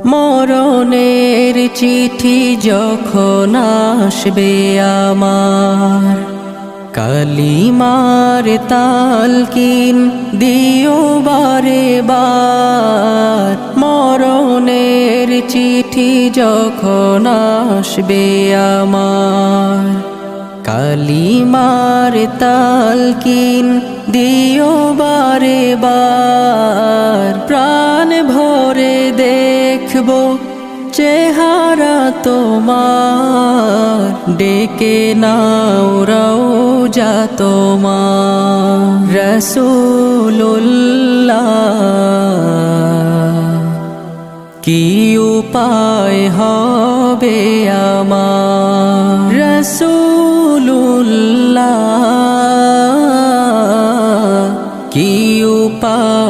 মরণের চিঠি যখন আসবে আমার, কালিমার তালকিন দিও বারে বার। মরণের চিঠি যখন আসবে আমার, কালিমার তালকিন দিও বারে বার। প্রাণ ভরে দেখবো চেহারা তোমার, ডেকে নাও রওজা তোমার। রাসূলুল্লাহ কি উপায় হবে আমার, রাসূলুল্লাহ কি উপায়